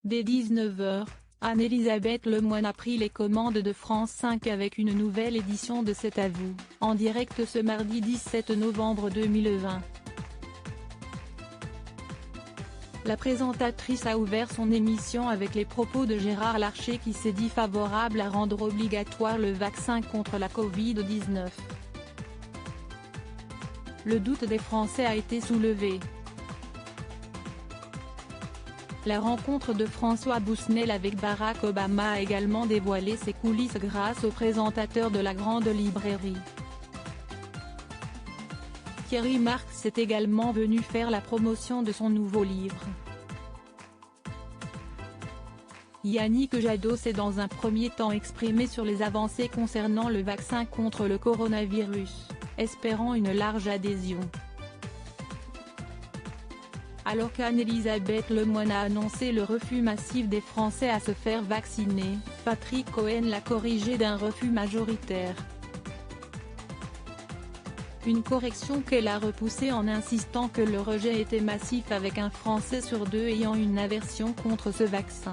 Dès 19h, Anne-Elisabeth Lemoine a pris les commandes de France 5 avec une nouvelle édition de C'est à vous, en direct ce mardi 17 novembre 2020. La présentatrice a ouvert son émission avec les propos de Gérard Larcher qui s'est dit favorable à rendre obligatoire le vaccin contre la Covid-19. Le doute des Français a été soulevé. La rencontre de François Busnel avec Barack Obama a également dévoilé ses coulisses grâce au présentateur de la grande librairie. Thierry Marx est également venu faire la promotion de son nouveau livre. Yannick Jadot s'est dans un premier temps exprimé sur les avancées concernant le vaccin contre le coronavirus, espérant une large adhésion. Alors qu'Anne-Elisabeth Lemoine a annoncé le refus massif des Français à se faire vacciner, Patrick Cohen l'a corrigé d'un refus majoritaire. Une correction qu'elle a repoussée en insistant que le rejet était massif avec un Français sur deux ayant une aversion contre ce vaccin.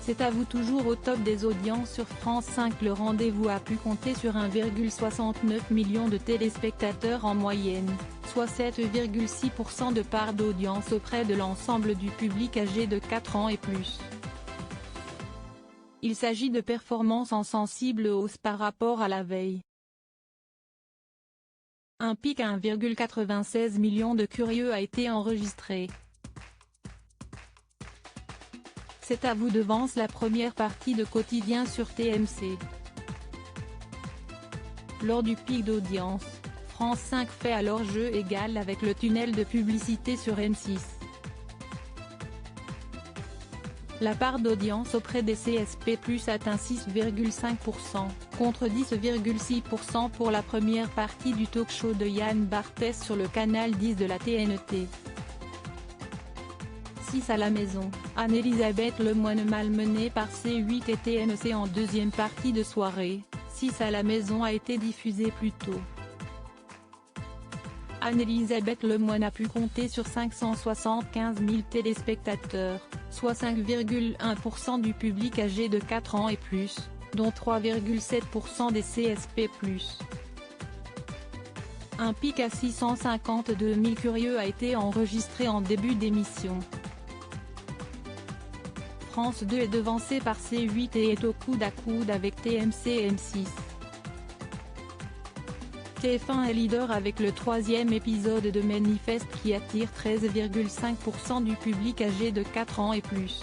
C'est à vous toujours au top des audiences sur France 5. Le rendez-vous a pu compter sur 1,69 million de téléspectateurs en moyenne, soit 7,6% de part d'audience auprès de l'ensemble du public âgé de 4 ans et plus. Il s'agit de performances en sensible hausse par rapport à la veille. Un pic à 1,96 million de curieux a été enregistré. C'est à vous devance la première partie de Quotidien sur TMC. Lors du pic d'audience, France 5 fait alors jeu égal avec le tunnel de publicité sur M6. La part d'audience auprès des CSP+ atteint 6,5%, contre 10,6% pour la première partie du talk-show de Yann Barthès sur le canal 10 de la TNT. 6 à la maison, Anne-Elisabeth Lemoine malmenée par C8 et TMC en deuxième partie de soirée. 6 à la maison a été diffusé plus tôt. Anne-Elisabeth Lemoine a pu compter sur 575 000 téléspectateurs, soit 5,1% du public âgé de 4 ans et plus, dont 3,7% des CSP+. Un pic à 652 000 curieux a été enregistré en début d'émission. France 2 est devancée par C8 et est au coude à coude avec TMC et M6. TF1 est leader avec le troisième épisode de Manifeste qui attire 13,5% du public âgé de 4 ans et plus.